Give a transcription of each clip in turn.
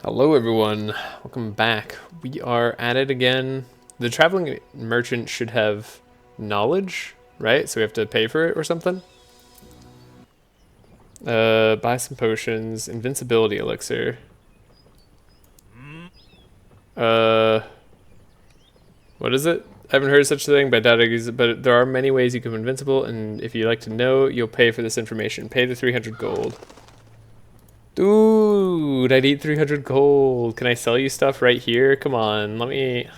Hello everyone, welcome back. We are at it again. The traveling merchant should have knowledge, right? So we have to pay for it or something. Buy some potions, invincibility elixir. What is it? I haven't heard of such a thing, but I doubt it exists. But there are many ways you can be invincible, and if you'd like to know, you'll pay for this information. Pay the 300 gold. Dude, I need 300 gold. Can I sell you stuff right here? Come on, let me...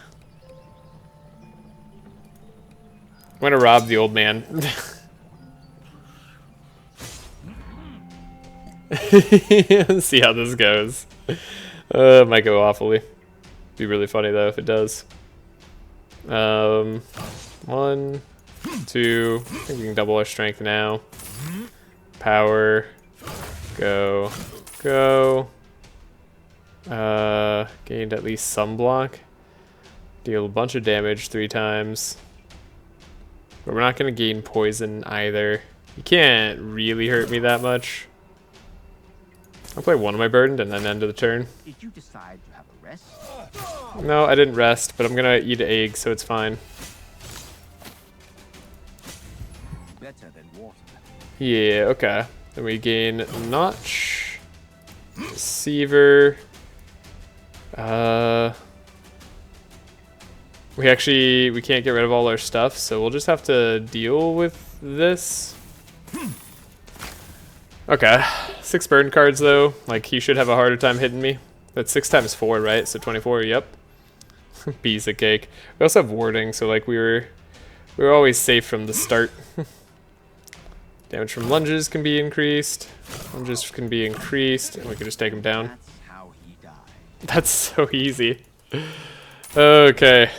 I'm gonna rob the old man. Let's see how this goes. It might go awfully. Be really funny though if it does. 1, 2. I think we can double our strength now. Power. Go. Go. Gained at least some block. Deal a bunch of damage 3 times. But we're not going to gain poison either. You can't really hurt me that much. I'll play one of my burdened and then end of the turn. Did you decide to have a rest? No, I didn't rest, but I'm going to eat an egg, so it's fine. Better than water. Yeah, okay. Then we gain Notch. Deceiver. We can't get rid of all our stuff, so we'll just have to deal with this. Okay, 6 burn cards though. Like, he should have a harder time hitting me. That's 6 times 4, right? So 24, yep. Piece of cake. We also have warding, so like we were always safe from the start. Damage from lunges can be increased. Lunges can be increased, and we can just take him down. That's how he died. That's so easy. Okay.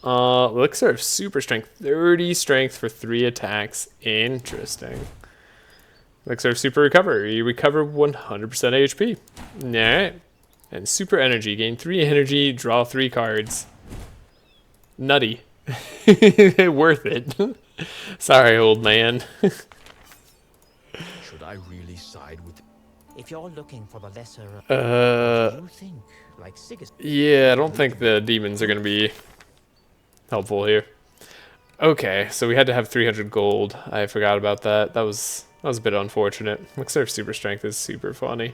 Elixir of super strength. 30 strength for 3 attacks. Interesting. Elixir of super recovery. You recover 100% HP. Alright. And super energy. Gain 3 energy, draw 3 cards. Nutty. Worth it. Sorry, old man. Should I really side with... If you're looking for the lesser, Uh, do you think, like Sigus? Yeah, I don't think the demons are going to be helpful here. Okay, so we had to have 300 gold. I forgot about that. That was a bit unfortunate. Elixir of super strength is super funny.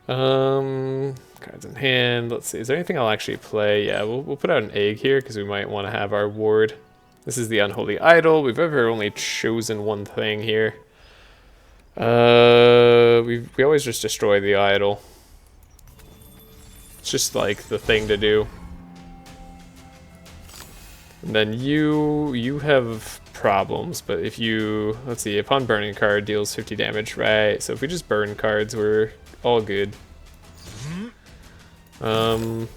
Cards in hand. Let's see. Is there anything I'll actually play? Yeah, we'll put out an egg here because we might want to have our ward. This is the unholy idol. We've ever only chosen one thing here. We always just destroy the idol. It's just like the thing to do. And then you have problems, but if you, let's see, upon burning card deals 50 damage, right? So if we just burn cards, we're all good. 2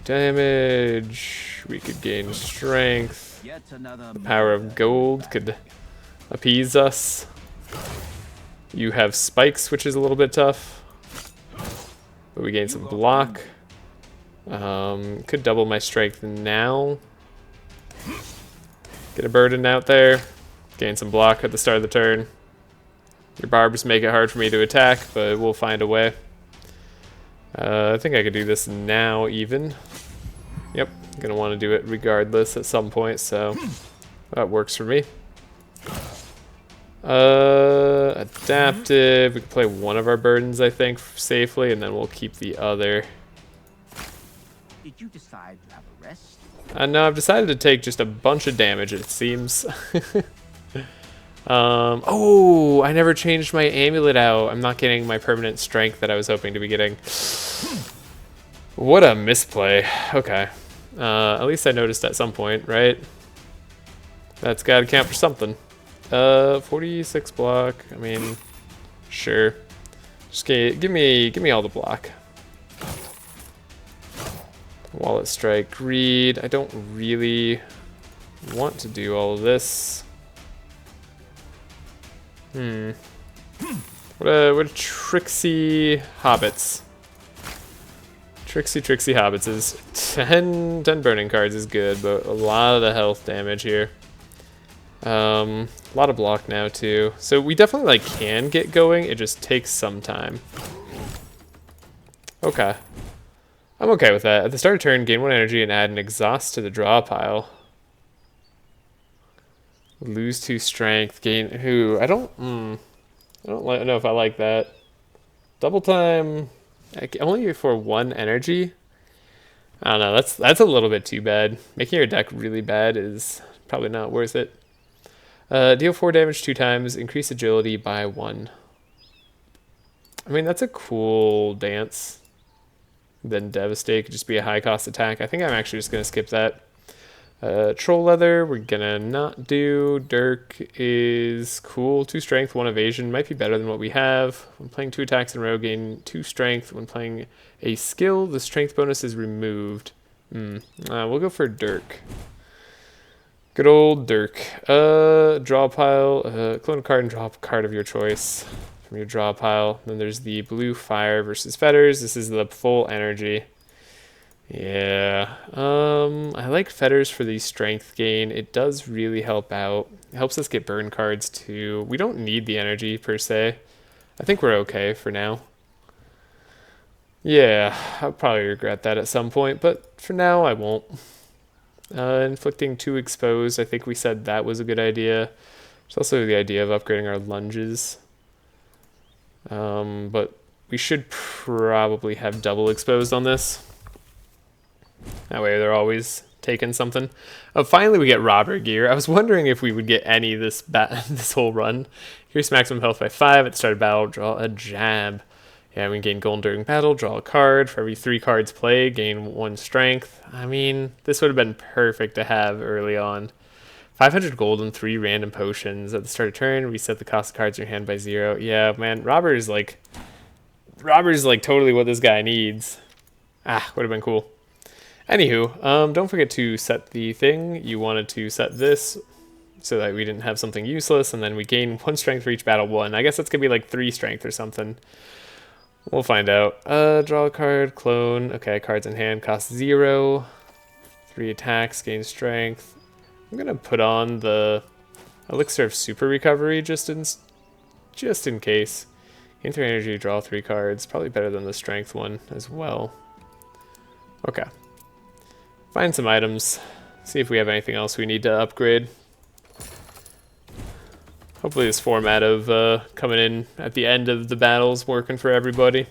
damage. We could gain strength. Yet another The power of gold could appease us. You have spikes, which is a little bit tough. But we gain some block. Could double my strength now. Get a burden out there. Gain some block at the start of the turn. Your barbs make it hard for me to attack, but we'll find a way. I think I could do this now even. Yep, I'm gonna want to do it regardless at some point, so that works for me. Adaptive. We can play one of our burdens, I think, safely, and then we'll keep the other. Did you decide to have a rest? No, I've decided to take just a bunch of damage, it seems. Oh, I never changed my amulet out. I'm not getting my permanent strength that I was hoping to be getting. What a misplay. Okay. At least I noticed at some point, right? That's gotta count for something. 46 block. I mean, sure. Just give me all the block. Wallet strike, greed. I don't really want to do all of this. What a tricksy hobbits. Tricksy hobbits is 10 burning cards is good, but a lot of the health damage here. A lot of block now too. So we definitely like can get going, it just takes some time. Okay. I'm okay with that. At the start of turn, gain 1 energy and add an exhaust to the draw pile. Lose 2 strength, gain... Who? I don't know if I like that. Double time... Only for 1 energy? I don't know, that's a little bit too bad. Making your deck really bad is probably not worth it. Deal 4 damage 2 times, increase agility by 1. I mean, that's a cool dance. Then Devastate could just be a high cost attack. I think I'm actually just going to skip that. Troll Leather, we're going to not do. Dirk is cool. 2 strength, 1 evasion. Might be better than what we have. When playing 2 attacks in a row, gain 2 strength. When playing a skill, the strength bonus is removed. We'll go for Dirk. Good old Dirk. Draw pile. Clone a card and draw a card of your choice from your draw pile. Then there's the blue fire versus fetters. This is the full energy. Yeah. I like fetters for the strength gain. It does really help out. It helps us get burn cards too. We don't need the energy per se. I think we're okay for now. Yeah, I'll probably regret that at some point, but for now I won't. Inflicting 2 exposed, I think we said that was a good idea. There's also the idea of upgrading our lunges. But we should probably have double exposed on this. That way they're always taking something. Oh, finally we get robber gear. I was wondering if we would get any this whole run. Increase maximum health by 5 at the start of battle. Draw a jab. Yeah, we can gain gold during battle. Draw a card. For every 3 cards played, gain 1 strength. I mean, this would have been perfect to have early on. 500 gold and 3 random potions. At the start of turn, reset the cost of cards in your hand by 0. Yeah, man, robber is like totally what this guy needs. Would have been cool. Anywho, don't forget to set the thing. You wanted to set this so that we didn't have something useless, and then we gain 1 strength for each battle 1. I guess that's gonna be like 3 strength or something. We'll find out. Draw a card, clone. Okay, cards in hand cost 0. 3 attacks, gain strength. I'm gonna put on the Elixir of Super Recovery just in case. Gain 3 energy, draw 3 cards. Probably better than the strength one as well. Okay. Find some items. See if we have anything else we need to upgrade. Hopefully this format of coming in at the end of the battles working for everybody.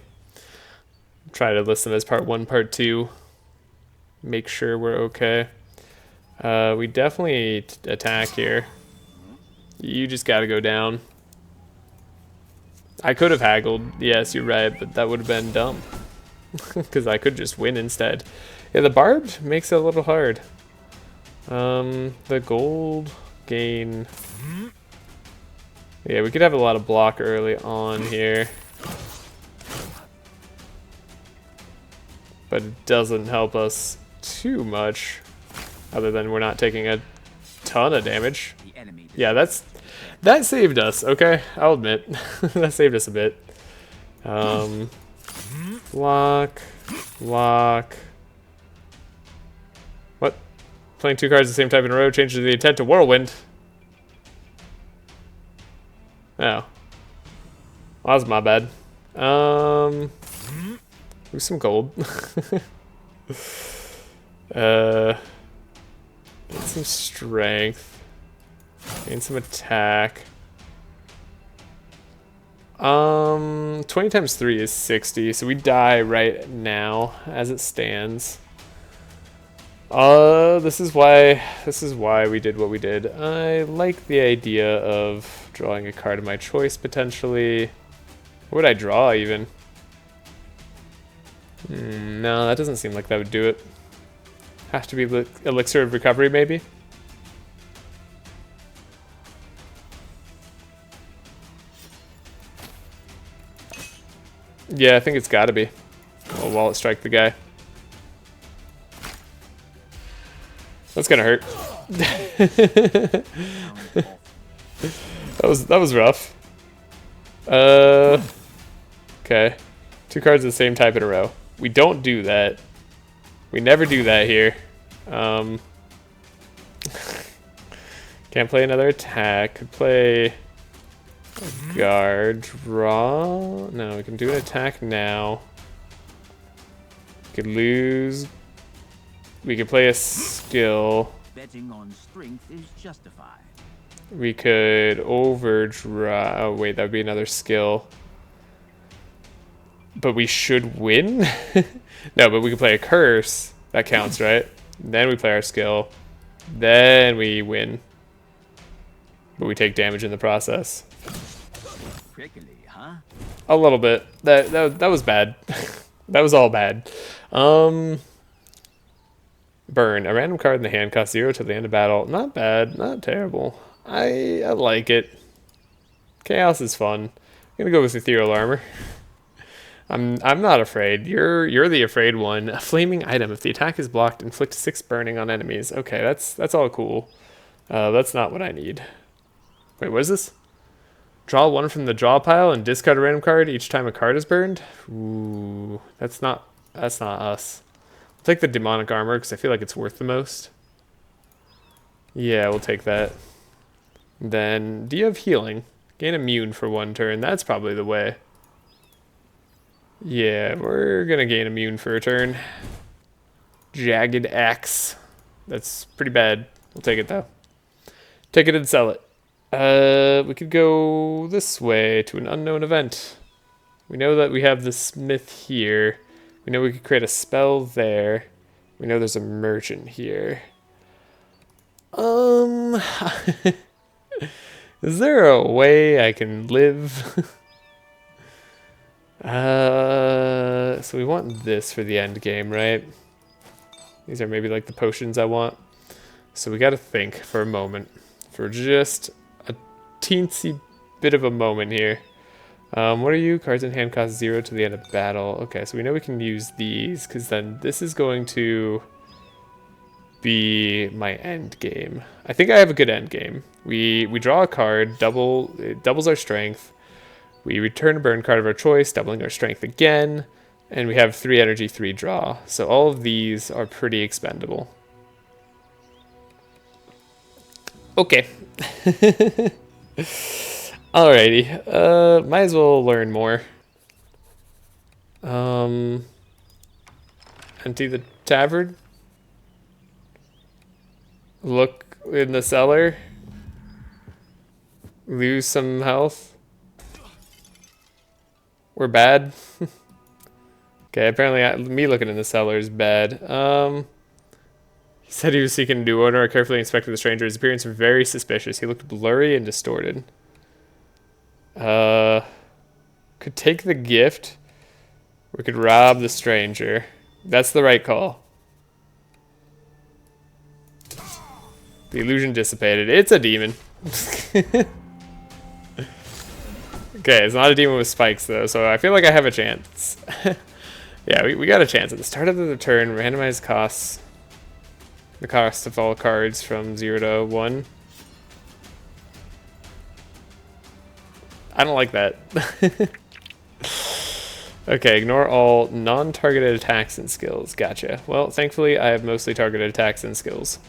Try to list them as part 1, part 2. Make sure we're okay. We definitely attack here. You just gotta go down. I could have haggled. Yes, you're right, but that would have been dumb. Because I could just win instead. Yeah, the barbed makes it a little hard. The gold gain... Yeah, we could have a lot of block early on here. But it doesn't help us too much. Other than we're not taking a ton of damage. Yeah, that saved us, okay? I'll admit. That saved us a bit. Lock. What? Playing 2 cards the same type in a row changes the intent to Whirlwind. Oh. Well, that was my bad. Lose some gold. Get some strength. Gain some attack. 20 times 3 is 60, so we die right now as it stands. This is why we did what we did. I like the idea of drawing a card of my choice potentially. What would I draw even? No, that doesn't seem like that would do it. Have to be Elixir of Recovery maybe? Yeah, I think it's gotta be. Well, Wallet Strike the guy. That's gonna hurt. That was rough. Okay. 2 cards of the same type in a row. We don't do that. We never do that here. Can't play another attack. Could play a guard. Draw. No, we can do an attack now. Could lose. We could play a skill. Betting on strength is justified. We could overdrive. Oh, wait, that would be another skill. But we should win? No, but we can play a curse. That counts, right? Then we play our skill. Then we win. But we take damage in the process. Prickly, huh? A little bit. That was bad. That was all bad. Burn. A random card in the hand costs 0 till the end of battle. Not bad. Not terrible. I like it. Chaos is fun. I'm gonna go with Ethereal Armor. I'm not afraid. You're the afraid one. A flaming item. If the attack is blocked, inflict 6 burning on enemies. Okay, that's all cool. That's not what I need. Wait, what is this? Draw 1 from the draw pile and discard a random card each time a card is burned. Ooh, that's not us. I'll take the demonic armor because I feel like it's worth the most. Yeah, we'll take that. Then, do you have healing? Gain immune for 1 turn. That's probably the way. Yeah, we're gonna gain immune for a turn. Jagged Axe. That's pretty bad. We'll take it though. Take it and sell it. We could go this way to an unknown event. We know that we have the smith here. We know we could create a spell there. We know there's a merchant here. Is there a way I can live? So we want this for the end game, right? These are maybe like the potions I want. So we gotta think for a moment. For just a teensy bit of a moment here. What are you? Cards in hand cost 0 to the end of battle. Okay, so we know we can use these, because then this is going to be my end game. I think I have a good end game. We draw a card, it doubles our strength. We return a burn card of our choice, doubling our strength again. And we have 3 energy, 3 draw. So all of these are pretty expendable. Okay. Alrighty. Might as well learn more. Empty the tavern. Look in the cellar. Lose some health. We're bad. Okay, apparently me looking in the cellar is bad. He said he was seeking a new owner. I carefully inspected the stranger. His appearance was very suspicious. He looked blurry and distorted. Could take the gift. We could rob the stranger. That's the right call. The illusion dissipated. It's a demon. Okay, it's not a demon with spikes though, so I feel like I have a chance. Yeah, we got a chance. At the start of the turn, randomize costs. The cost of all cards from 0 to 1. I don't like that. Okay, ignore all non-targeted attacks and skills. Gotcha. Well, thankfully, I have mostly targeted attacks and skills.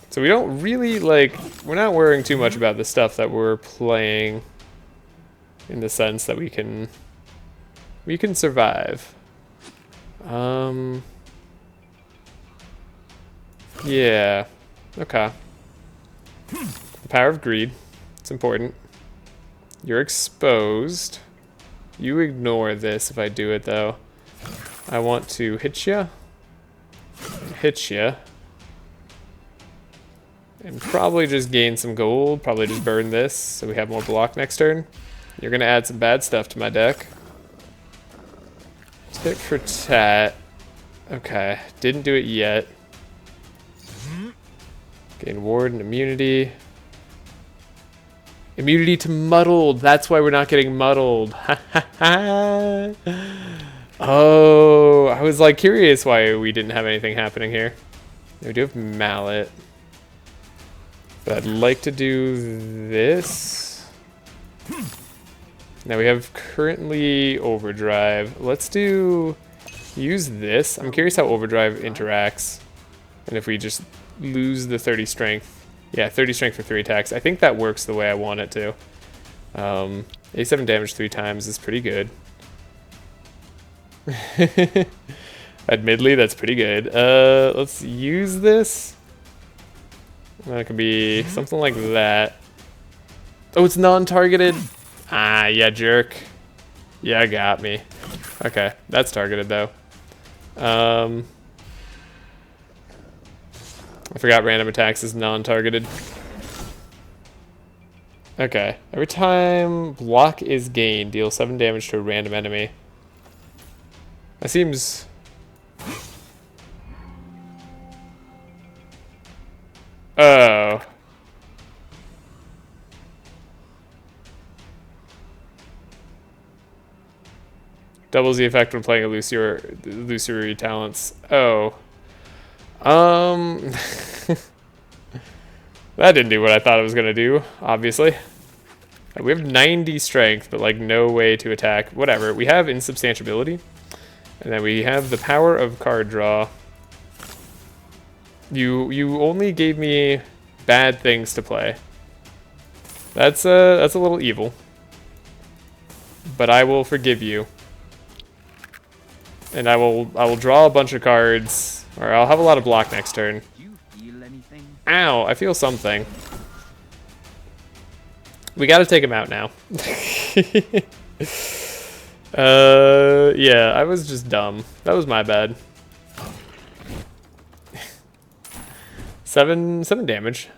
So we don't really, we're not worrying too much about the stuff that we're playing in the sense that we can survive. Yeah. Okay. The power of greed. It's important. You're exposed. You ignore this if I do it, though. I want to hit ya. Hit ya. And probably just gain some gold. Probably just burn this so we have more block next turn. You're going to add some bad stuff to my deck. Tit for tat. Okay. Didn't do it yet. Gain ward and immunity. Immunity to muddled. That's why we're not getting muddled. Oh, I was curious why we didn't have anything happening here. We do have mallet. But I'd like to do this. Now we have currently overdrive. Let's use this. I'm curious how overdrive interacts. And if we just lose the 30 strength. Yeah, 30 strength for 3 attacks. I think that works the way I want it to. 87 damage 3 times is pretty good. Admittedly, that's pretty good. Let's use this. That could be something like that. Oh, it's non-targeted. Ah, yeah, jerk. Yeah, got me. Okay, that's targeted though. I forgot random attacks is non-targeted. Okay, every time block is gained, deal 7 damage to a random enemy. That seems... Oh. Doubles the effect when playing illusory talents. Oh. That didn't do what I thought it was gonna do, obviously. We have 90 strength, but like no way to attack. Whatever. We have insubstantiability. And then we have the power of card draw. You only gave me bad things to play. That's a little evil. But I will forgive you. And I will draw a bunch of cards, or I'll have a lot of block next turn. Do you feel anything? Ow, I feel something. We gotta take him out now. Yeah, I was just dumb. That was my bad. 7 damage.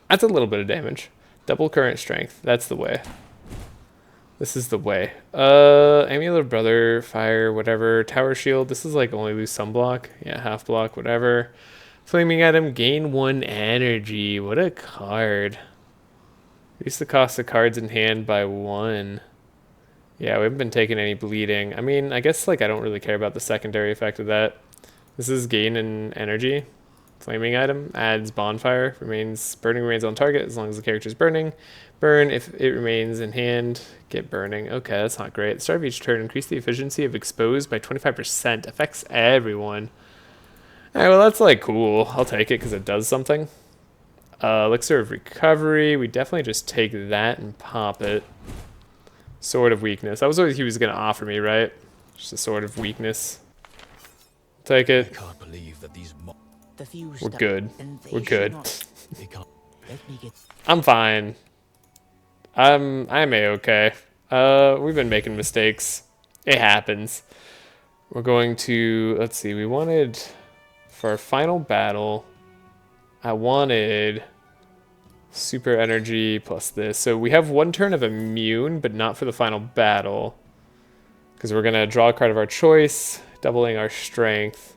That's a little bit of damage. Double current strength. That's the way. This is the way. Amulet of Brother, Fire, whatever. Tower Shield. This is like only lose some block. Yeah, half block, whatever. Flaming Item, gain 1 energy. What a card. Reduce the cost of cards in hand by 1. Yeah, we haven't been taking any bleeding. I mean, I guess like I don't really care about the secondary effect of that. This is gain in energy. Flaming Item adds bonfire. Burning remains on target as long as the character is burning. Burn if it remains in hand. Get burning. Okay, that's not great. At the start of each turn, increase the efficiency of exposed by 25%. Affects everyone. Alright, well that's like cool. I'll take it because it does something. Elixir of Recovery. We definitely just take that and pop it. Sword of Weakness. That was what he was going to offer me, right? Just a Sword of Weakness. Take it. I can't believe that these We're good. We're good. Let me get I'm fine. I'm A-okay. We've been making mistakes. It happens. We're going to, let's see, we wanted, for our final battle, I wanted super energy plus this. So we have 1 turn of immune, but not for the final battle. Because we're going to draw a card of our choice, doubling our strength.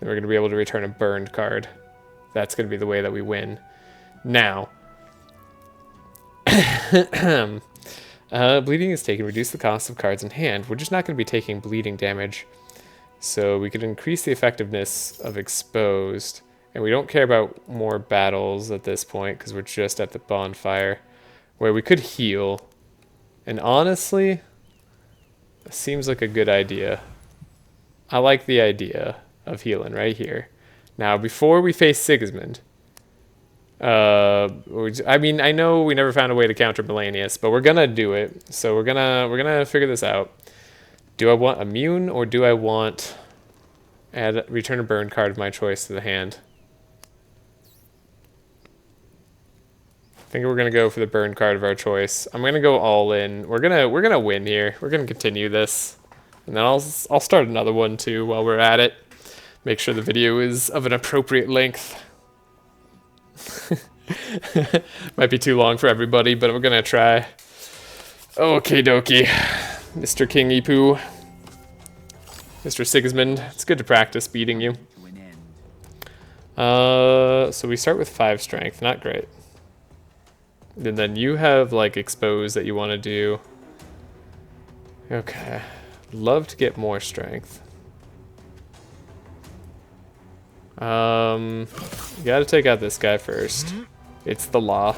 And we're going to be able to return a burned card. That's going to be the way that we win. Now, bleeding is taken. Reduce the cost of cards in hand. We're just not going to be taking bleeding damage. So we could increase the effectiveness of exposed. And we don't care about more battles at this point because we're just at the bonfire. Where we could heal. And honestly, it seems like a good idea. I like the idea of healing right here. Now, before we face Sigismund, I mean, I know we never found a way to counter Melanius, but we're gonna do it. So we're gonna figure this out. Do I want immune or do I want return a burn card of my choice to the hand? I think we're gonna go for the burn card of our choice. I'm gonna go all in. We're gonna win here. We're gonna continue this, and then I'll start another one too while we're at it. Make sure the video is of an appropriate length. Might be too long for everybody, but we're gonna try. Okie dokie, Mr. King Ipu, Mr. Sigismund. It's good to practice beating you. To an end. So we start with 5 strength. Not great. And then you have like expose that you want to do. Okay, love to get more strength. You gotta take out this guy first. It's the law.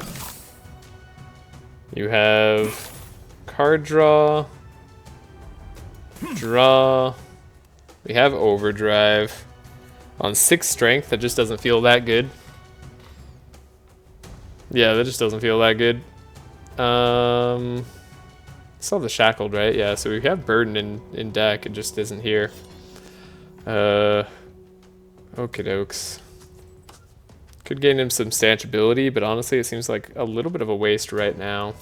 You have card draw. Draw. We have overdrive. On 6 strength, that just doesn't feel that good. Yeah, that just doesn't feel that good. Still have the shackled, right? Yeah, so we have burden in deck, it just isn't here. Okie dokes. Could gain him substantiability, but honestly it seems like a little bit of a waste right now.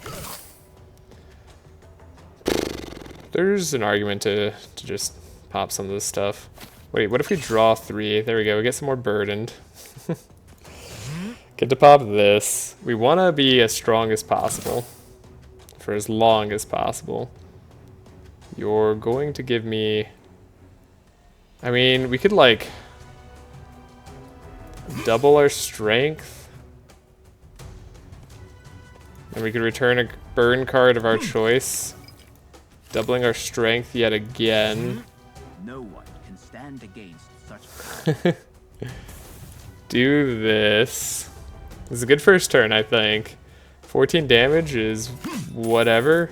There's an argument to just pop some of this stuff. Wait, what if we draw 3? There we go, we get some more burdened. Get to pop this. We want to be as strong as possible. For as long as possible. You're going to give me... I mean, we could like... double our strength. And we could return a burn card of our choice. Doubling our strength yet again. No one can stand against such. Do this. This is a good first turn, I think. 14 damage is whatever.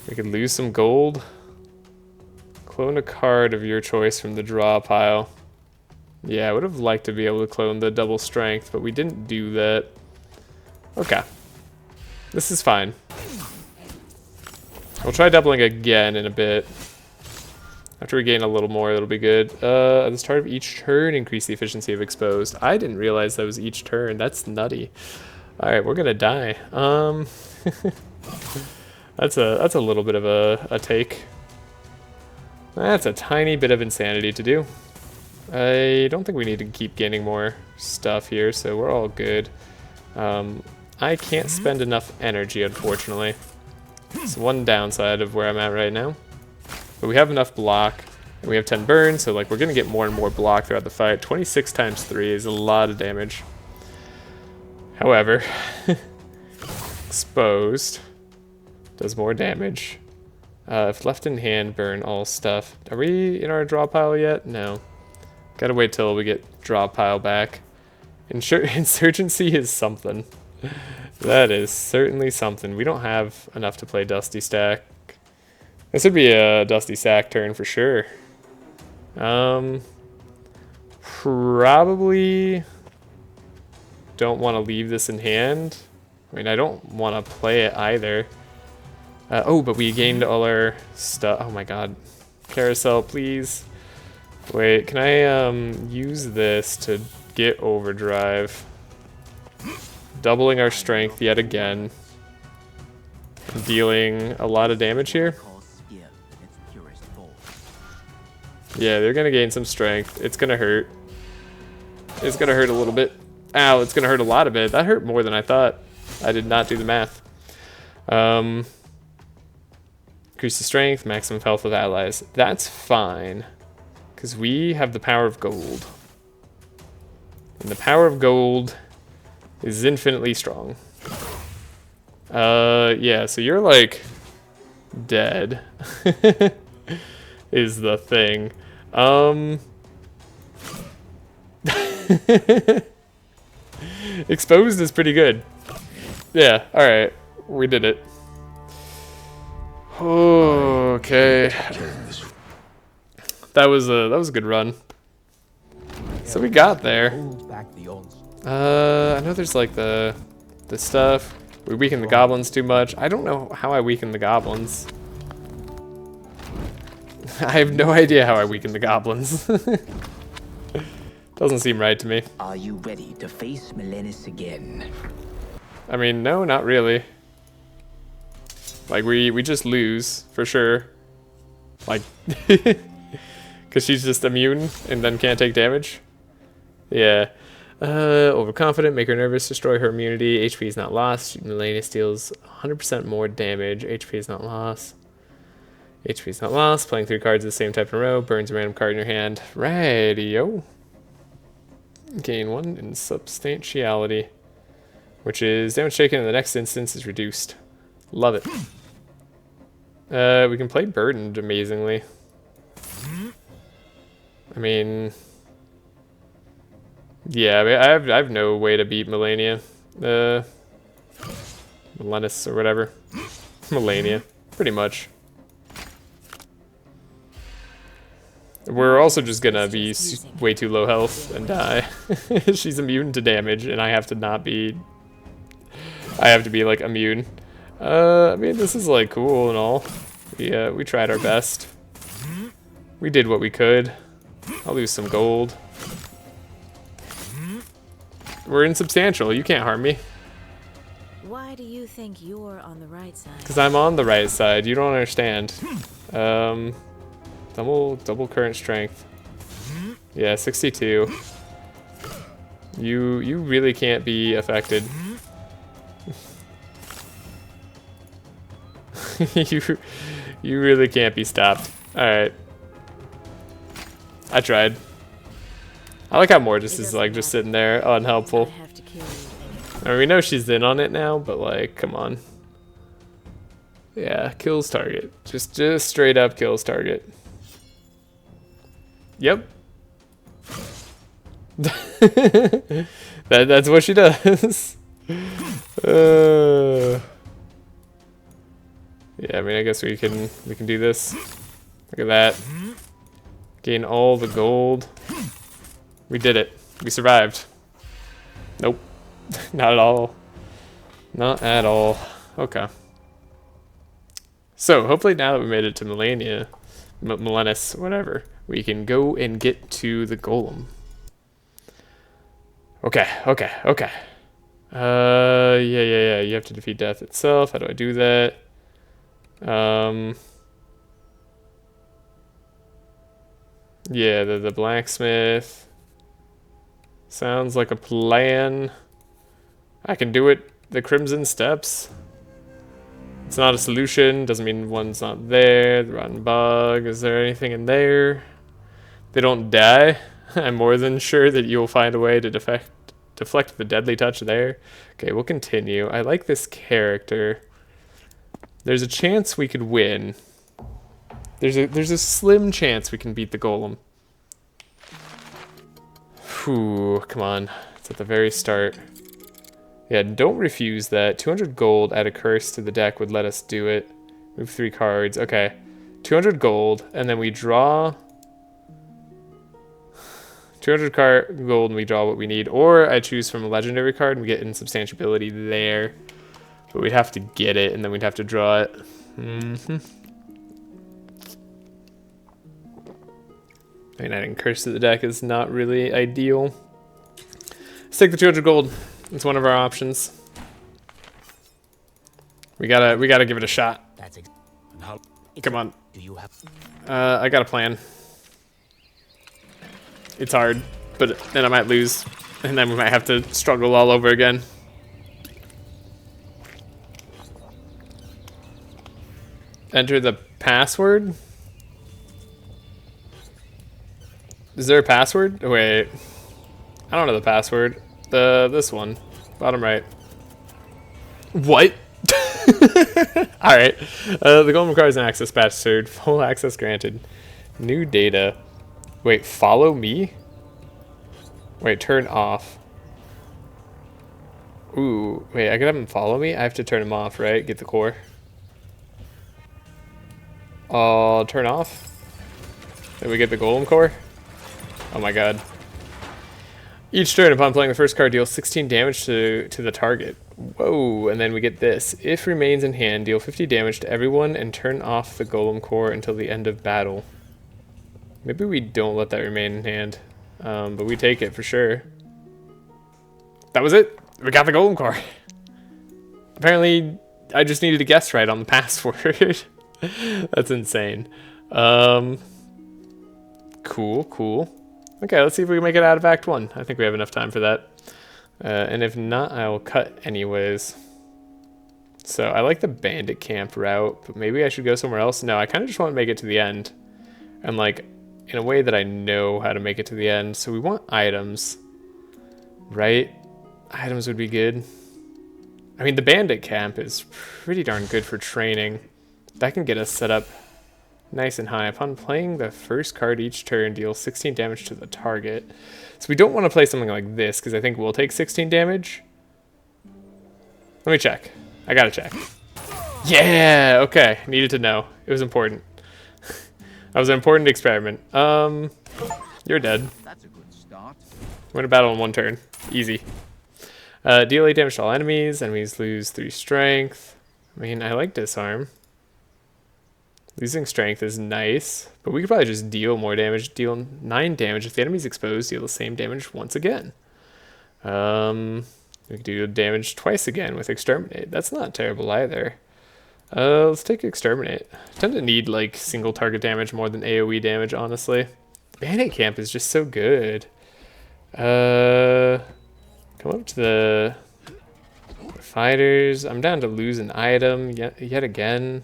We could lose some gold. Clone a card of your choice from the draw pile. Yeah, I would have liked to be able to clone the double strength, but we didn't do that. Okay. This is fine. We'll try doubling again in a bit. After we gain a little more, it'll be good. At the start of each turn, increase the efficiency of exposed. I didn't realize that was each turn. That's nutty. Alright, we're gonna die. That's a little bit of a take. That's a tiny bit of insanity to do. I don't think we need to keep gaining more stuff here, so we're all good. I can't spend enough energy, unfortunately. It's one downside of where I'm at right now. But we have enough block, and we have 10 burn, so like we're gonna get more and more block throughout the fight. 26 times 3 is a lot of damage. However, exposed does more damage. If left in hand, burn all stuff. Are we in our draw pile yet? No. Gotta wait till we get draw pile back. Insurgency is something. That is certainly something. We don't have enough to play Dusty Stack. This would be a Dusty Stack turn for sure. Probably don't want to leave this in hand. I mean, I don't want to play it either. Oh, but we gained all our stuff. Oh my god. Carousel, please. Wait, can I use this to get overdrive? Doubling our strength yet again. Dealing a lot of damage here. Yeah, they're gonna gain some strength. It's gonna hurt. It's gonna hurt a little bit. Ow, it's gonna hurt a lot of it. That hurt more than I thought. I did not do the math. Increase the strength, maximum health of allies. That's fine. Because we have the power of gold. And the power of gold is infinitely strong. Yeah, so you're like dead. Is the thing. Exposed is pretty good. Yeah, alright. We did it. Okay. That was a good run. So we got there. I know there's like the stuff. We weakened the goblins too much. I don't know how I weakened the goblins. I have no idea how I weakened the goblins. Doesn't seem right to me. Are you ready to face Melenis again? I mean, no, not really. Like, we just lose, for sure. Like, because she's just immune and then can't take damage. Yeah. Overconfident, make her nervous, destroy her immunity. HP is not lost. Melenis deals 100% more damage. HP is not lost. HP is not lost. Playing 3 cards of the same type in a row. Burns a random card in your hand. Radio. Gain 1 in substantiality. Which is damage taken in the next instance is reduced. Love it. We can play burdened amazingly. I mean... Yeah, I have no way to beat Melania. Melenis or whatever. Melania. Pretty much. We're also just gonna be way too low health and die. She's immune to damage, and I have to not be... I have to be, like, immune. I mean, this is like cool and all. We tried our best. We did what we could. I'll lose some gold. We're insubstantial. You can't harm me. Why do you think you're on the right side? Because I'm on the right side. You don't understand. Double current strength. Yeah, 62. You really can't be affected. you really can't be stopped. Alright. I tried. I like how Mortis is like just sitting there unhelpful. I have to kill you anyway. I mean, we know she's in on it now, but like, come on. Yeah, kills target. Just straight up kills target. Yep. That's what she does. Yeah, I mean, I guess we can do this. Look at that. Gain all the gold. We did it. We survived. Nope. Not at all. Not at all. Okay. So, hopefully now that we made it to Melenis, whatever, we can go and get to the golem. Okay. Yeah. You have to defeat death itself. How do I do that? Yeah, the blacksmith. Sounds like a plan. I can do it. The Crimson Steps. It's not a solution. Doesn't mean one's not there. The rotten bug. Is there anything in there? They don't die. I'm more than sure that you'll find a way to deflect the deadly touch there. Okay, we'll continue. I like this character. There's a chance we could win. There's a slim chance we can beat the golem. Whew, come on. It's at the very start. Yeah, don't refuse that. 200 gold, add a curse to the deck would let us do it. Move 3 cards. Okay. 200 gold, and then we draw 200 gold and we draw what we need. Or I choose from a legendary card and we get insubstantiability there. But we'd have to get it, and then we'd have to draw it. I mean, adding curse to the deck is not really ideal. Let's take the 200 gold. It's one of our options. We gotta give it a shot. Come on. Do you have? I got a plan. It's hard, but then I might lose, and then we might have to struggle all over again. Enter the password? Is there a password? Wait. I don't know the password. This one. Bottom right. What? Alright. The golem requires an access password. Full access granted. New data. Wait, follow me? Wait, turn off. Ooh, wait, I can have him follow me? I have to turn him off, right? Get the core. Turn off. Did we get the golem core? Oh my god. Each turn upon playing the first card deals 16 damage to the target. Whoa, and then we get this. If remains in hand, deal 50 damage to everyone and turn off the golem core until the end of battle. Maybe we don't let that remain in hand, but we take it for sure. That was it. We got the golem core. Apparently, I just needed to guess right on the password. That's insane. Cool. Okay, let's see if we can make it out of Act 1. I think we have enough time for that. And if not, I will cut anyways. So I like the bandit camp route, but maybe I should go somewhere else. No, I kind of just want to make it to the end. And like, in a way that I know how to make it to the end. So we want items, right? Items would be good. I mean, the bandit camp is pretty darn good for training. That can get us set up nice and high. Upon playing the first card each turn, deal 16 damage to the target. So we don't want to play something like this, because I think we'll take 16 damage. Let me check. I gotta check. Yeah, okay. Needed to know. It was important. That was an important experiment. You're dead. That's a good start. Win a battle in 1 turn. Easy. Deal 8 damage to all enemies. Enemies lose 3 strength. I mean, I like disarm. Losing strength is nice, but we could probably just deal more damage. Deal 9 damage. If the enemy's exposed, deal the same damage once again. We could do damage twice again with Exterminate. That's not terrible either. Let's take Exterminate. I tend to need like single target damage more than AoE damage, honestly. Bandit Camp is just so good. Come up to the fighters. I'm down to lose an item yet again.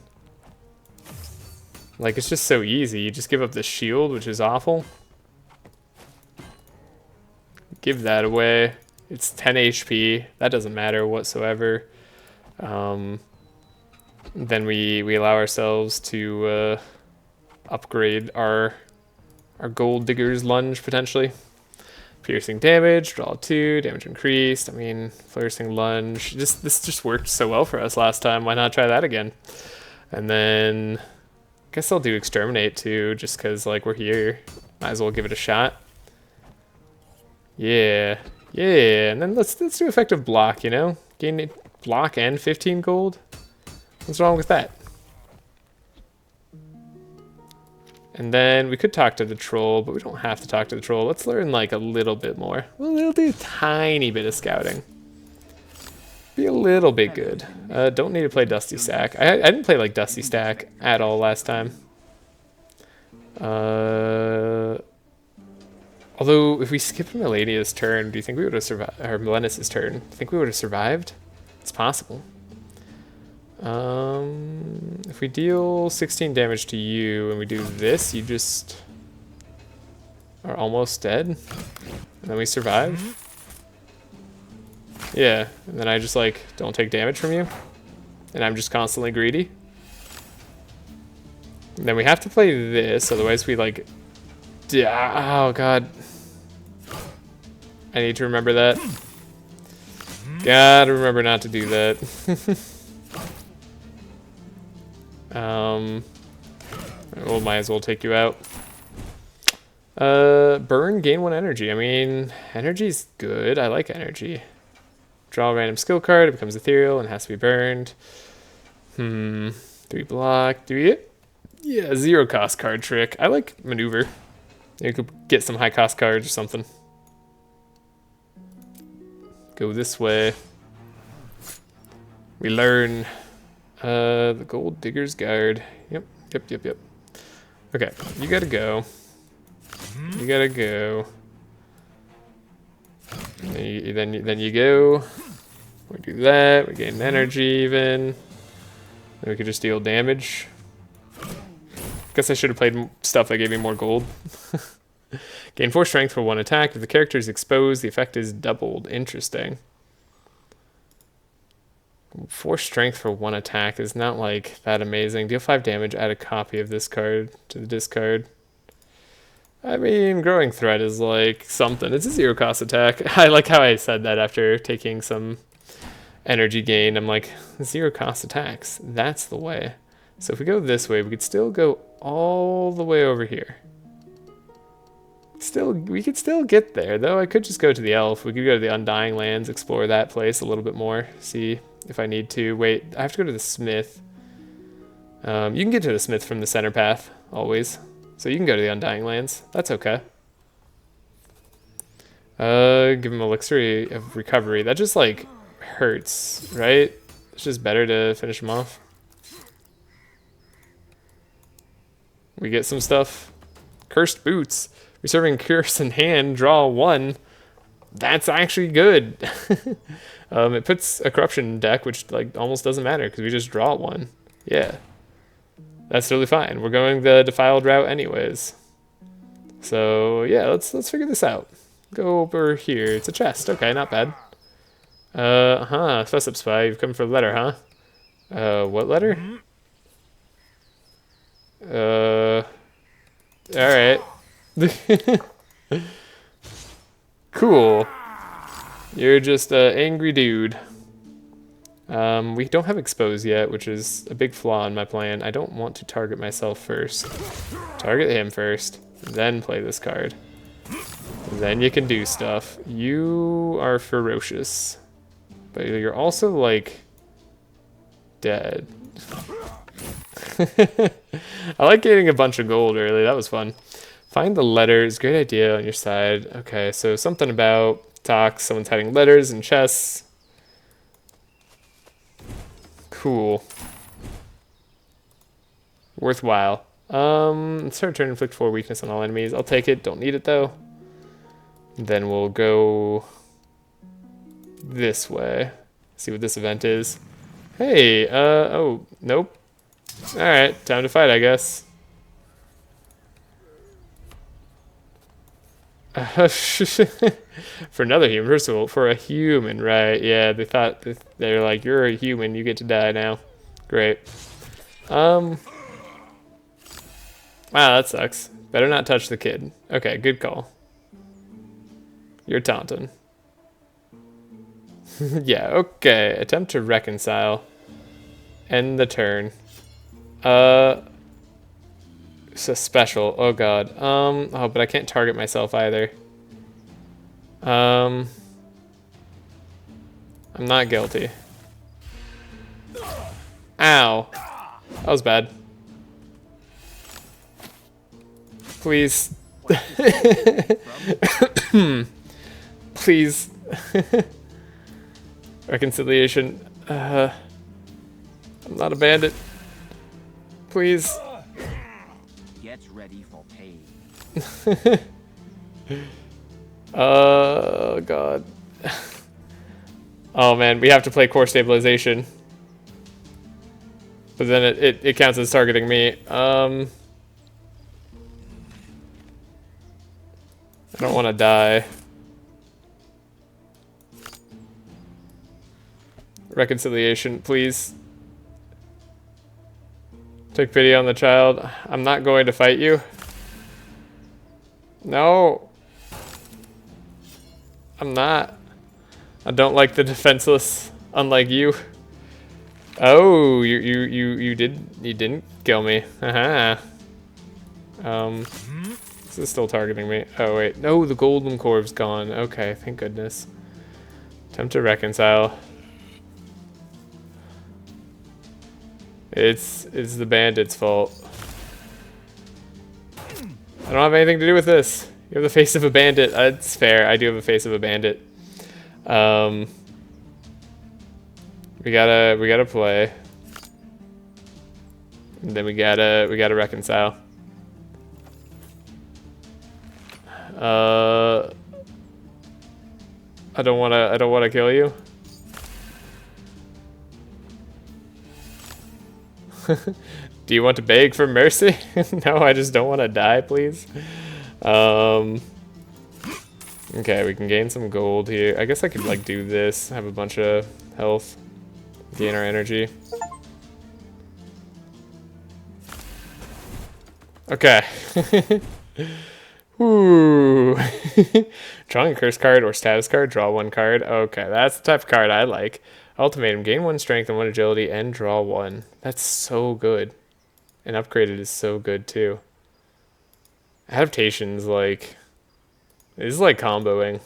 Like, it's just so easy. You just give up the shield, which is awful. Give that away. It's 10 HP. That doesn't matter whatsoever. Then we allow ourselves to upgrade our Gold Digger's Lunge, potentially. Piercing damage, draw 2, damage increased. I mean, Flourishing Lunge. This just worked so well for us last time. Why not try that again? And then I guess I'll do Exterminate too, just because like we're here. Might as well give it a shot. Yeah. Yeah, and then let's do effective block, you know? Gain block and 15 gold. What's wrong with that? And then we could talk to the troll, but we don't have to talk to the troll. Let's learn like a little bit more. We'll do a tiny bit of scouting. Be a little bit good. Don't need to play Dusty Stack. I didn't play like Dusty Stack at all last time. Although if we skip Melania's turn, do you think we would have survived? Or Melenis' turn? Do you think we would have survived? It's possible. If we deal 16 damage to you and we do this, you just are almost dead. And then we survive. Yeah, and then I just like don't take damage from you. And I'm just constantly greedy. And then we have to play this, otherwise we like... Oh god. I need to remember that. Gotta remember not to do that. Well, might as well take you out. Burn, gain 1 energy. I mean, energy's good. I like energy. Draw a random skill card. It becomes ethereal and has to be burned. 3 block. Do we get? Yeah, 0 cost card trick. I like maneuver. You could get some high cost cards or something. Go this way. We learn the Gold Digger's Guard. Yep. Okay, you gotta go. You gotta go. Then you go. We do that. We gain energy even. Then we could just deal damage. Guess I should have played stuff that gave me more gold. Gain 4 strength for 1 attack. If the character is exposed, the effect is doubled. Interesting. 4 strength for 1 attack is not like that amazing. Deal 5 damage, add a copy of this card to the discard. I mean, Growing Threat is like something. It's a 0 cost attack. I like how I said that after taking some energy gain. I'm like, 0 cost attacks. That's the way. So if we go this way, we could still go all the way over here. We could still get there, though. I could just go to the elf. We could go to the Undying Lands, explore that place a little bit more, see if I need to. Wait, I have to go to the smith. You can get to the smith from the center path, always. So you can go to the Undying Lands. That's okay. Give him Elixir of Recovery. That just, like, hurts, right? It's just better to finish him off. We get some stuff. Cursed Boots. Reserving Curse in hand, draw 1. That's actually good. It puts a Corruption deck, which like almost doesn't matter because we just draw 1. Yeah. That's totally fine. We're going the Defiled route anyways. So yeah, let's figure this out. Go over here. It's a chest. Okay, not bad. Fess up spy. You've come for a letter, huh? What letter? Alright. Cool. You're just an angry dude. We don't have Expose yet, which is a big flaw in my plan. I don't want to target myself first. Target him first, then play this card. Then you can do stuff. You are ferocious. But you're also, like, dead. I like getting a bunch of gold early. That was fun. Find the letters. Great idea on your side. Okay, so something about talks. Someone's hiding letters and chests. Cool. Worthwhile. Let's start turn inflict 4 weakness on all enemies. I'll take it. Don't need it though. Then we'll go this way. See what this event is. Hey, oh, nope. Alright, time to fight, I guess. For another human, first of all, for a human, right? Yeah, they're like, you're a human, you get to die now. Great. Wow, that sucks. Better not touch the kid. Okay, good call. You're taunting. Yeah, okay. Attempt to reconcile. End the turn. It's a special. Oh god. Oh, but I can't target myself either. I'm not guilty. Ow. That was bad. Please. Please. Reconciliation. I'm not a bandit. Please. Gets ready for pain. Oh god. Oh man, we have to play core stabilization. But then it counts as targeting me. I don't want to die. Reconciliation, please. Take pity on the child. I'm not going to fight you. No. I'm not. I don't like the defenseless, unlike you. Oh, you didn't kill me. Haha. This is still targeting me. Oh wait, no, the golden core's gone. Okay, thank goodness. Attempt to reconcile. It's the bandit's fault. I don't have anything to do with this. You have the face of a bandit. That's fair. I do have a face of a bandit. We gotta play. And then we gotta reconcile. I don't wanna kill you. Do you want to beg for mercy? No, I just don't want to die, please. Okay, we can gain some gold here. I guess I could like do this, have a bunch of health, gain our energy. Okay. Ooh. Drawing a curse card or status card, draw one card. Okay, that's the type of card I like. Ultimatum, gain 1 strength and 1 agility and draw 1. That's so good. And upgraded is so good too. Adaptation's like, this is like comboing.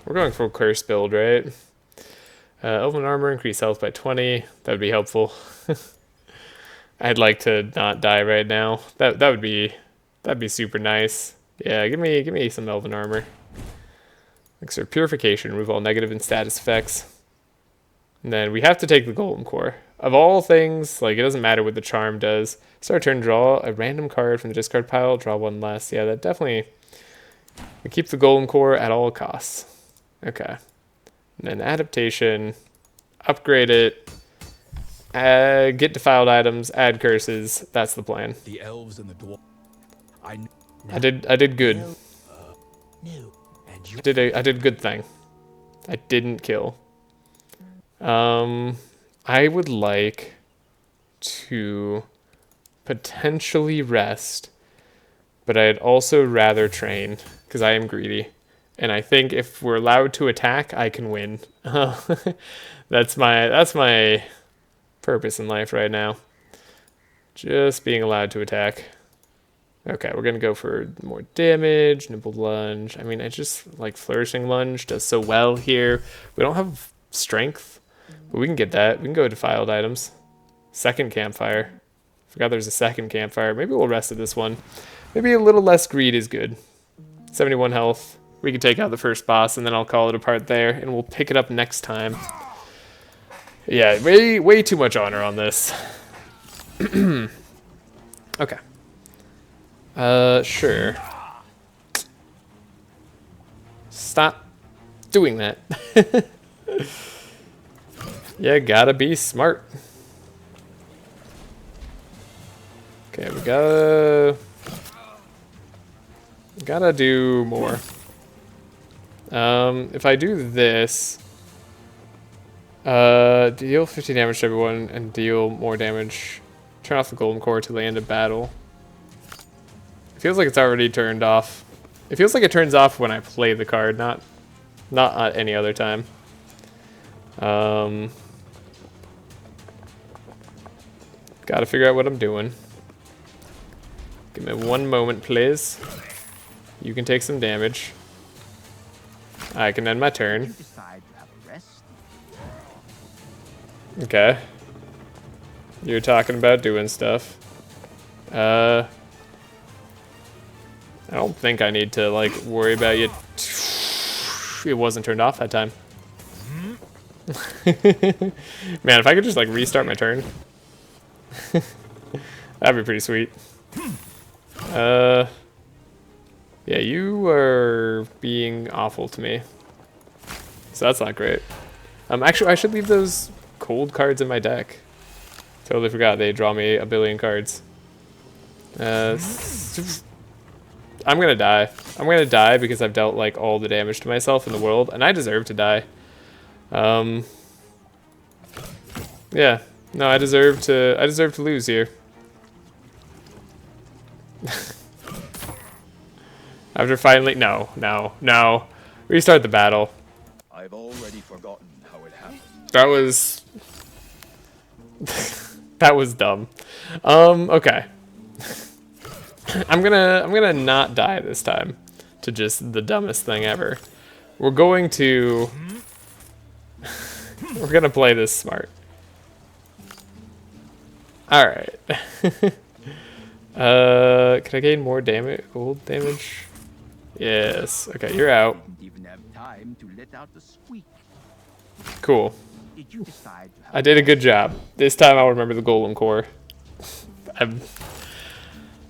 We're going full curse build, right? Elven armor, increase health by 20. That would be helpful. I'd like to not die right now. That'd be super nice. Yeah, give me some elven armor. Elixir purification, remove all negative and status effects. And then we have to take the golden core. Of all things, like it doesn't matter what the charm does. Start turn, draw a random card from the discard pile, draw 1 less. Yeah, that definitely. We keep the golden core at all costs. Okay. And then adaptation, upgrade it, get defiled items, add curses. That's the plan. The elves and the dwarves. I did good. I did a good thing. I didn't kill. I would like to potentially rest, but I'd also rather train because I am greedy. And I think if we're allowed to attack, I can win. That's my purpose in life right now. Just being allowed to attack. Okay, we're gonna go for more damage, nimble lunge. I mean, I just like flourishing lunge does so well here. We don't have strength, but we can get that. We can go defiled items. Second campfire. Forgot there's a second campfire. Maybe we'll rest at this one. Maybe a little less greed is good. 71 health. We can take out the first boss, and then I'll call it a part there, and we'll pick it up next time. Yeah, way too much honor on this. Okay. Sure. Stop doing that. Yeah, gotta be smart. Okay, we gotta do more. If I do this, deal 50 damage to everyone and deal more damage. Turn off the golden core till the end of battle. It feels like it's already turned off. It feels like it turns off when I play the card, not at any other time. Gotta figure out what I'm doing. Give me one moment, please. You can take some damage. I can end my turn. You decide to have a rest. Okay. You're talking about doing stuff. I don't think I need to, like, worry about you. It wasn't turned off that time. Man, if I could just, like, restart my turn. That'd be pretty sweet. Yeah, you are being awful to me. So that's not great. Actually, I should leave those cold cards in my deck. Totally forgot they draw me a billion cards. I'm gonna die. I'm gonna die because I've dealt like all the damage to myself in the world, and I deserve to die. Yeah. No, I deserve to lose here. After finally, no. Restart the battle. I've already forgotten how it happened. That was that was dumb. Okay. I'm gonna not die this time to just the dumbest thing ever. We're gonna play this smart. All right. Can I gain more damage? Gold damage? Yes. Okay, you're out. Didn't even have time to let out the squeak. Cool. Did you decide to have I did a good job. This time I'll remember the golem core.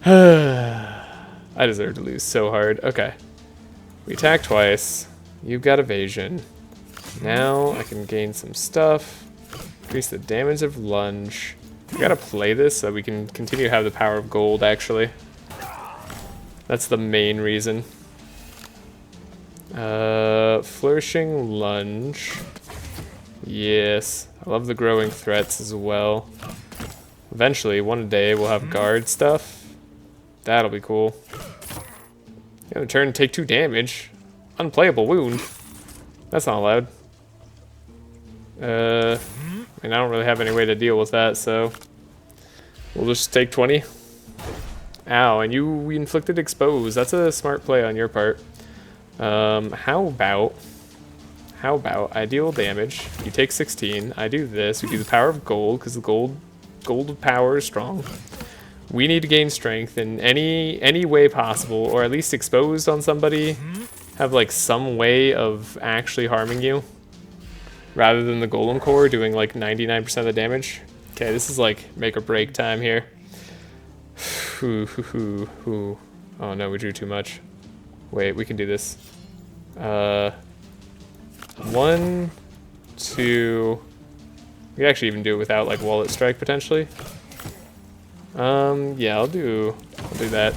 I deserve to lose so hard. Okay. We attack twice. You've got evasion. Now I can gain some stuff. Increase the damage of lunge. We gotta play this so we can continue to have the power of gold, actually. That's the main reason. Flourishing lunge. Yes. I love the growing threats as well. Eventually, one day, we'll have guard stuff. That'll be cool. Yeah, turn, take 2 damage. Unplayable wound. That's not allowed. I mean, I don't really have any way to deal with that, so we'll just take 20. Ow, and you inflicted expose. That's a smart play on your part. How about I deal damage, you take 16, I do this, we do the power of gold, because the gold power is strong. We need to gain strength in any way possible, or at least exposed on somebody, have like some way of actually harming you, rather than the golem core doing like 99% of the damage. Okay, this is like make or break time here. Oh no, we drew too much. Wait, we can do this. 1, 2. We can actually even do it without like wallet strike potentially. Yeah, I'll do that.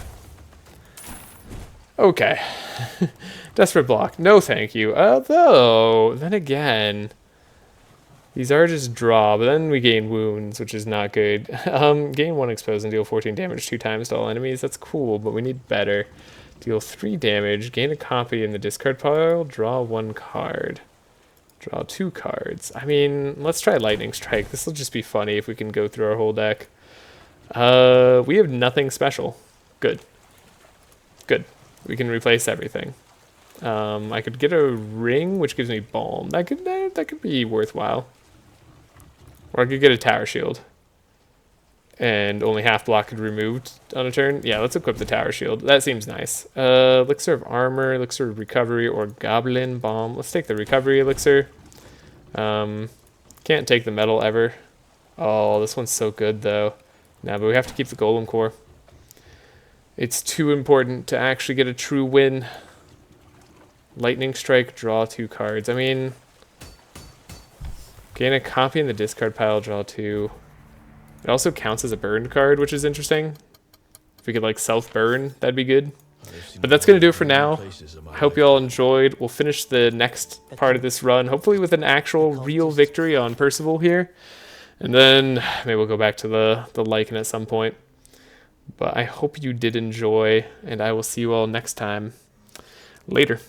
Okay. Desperate block. No, thank you. Although, then again, these are just draw, but then we gain wounds, which is not good. Gain 1 expose and deal 14 damage 2 times to all enemies. That's cool, but we need better. Deal 3 damage, gain a copy in the discard pile, draw 1 card. Draw 2 cards. I mean, let's try Lightning Strike. This will just be funny if we can go through our whole deck. We have nothing special. Good. Good. We can replace everything. I could get a ring, which gives me balm. That could be worthwhile. Or I could get a tower shield. and only half block could be removed on a turn. Yeah, let's equip the tower shield. That seems nice. Elixir of armor, elixir of recovery, or goblin bomb. Let's take the recovery elixir. Can't take the metal ever. Oh, this one's so good though. Nah, but we have to keep the golem core. It's too important to actually get a true win. Lightning strike, draw 2 cards. I mean, gain a copy in the discard pile, draw 2. It also counts as a burned card, which is interesting. If we could like self-burn, that'd be good. But that's going to do it for now. I hope you all enjoyed. We'll finish the next part of this run, hopefully with an actual real victory on Percival here. And then maybe we'll go back to the Lycan at some point. But I hope you did enjoy, and I will see you all next time. Later.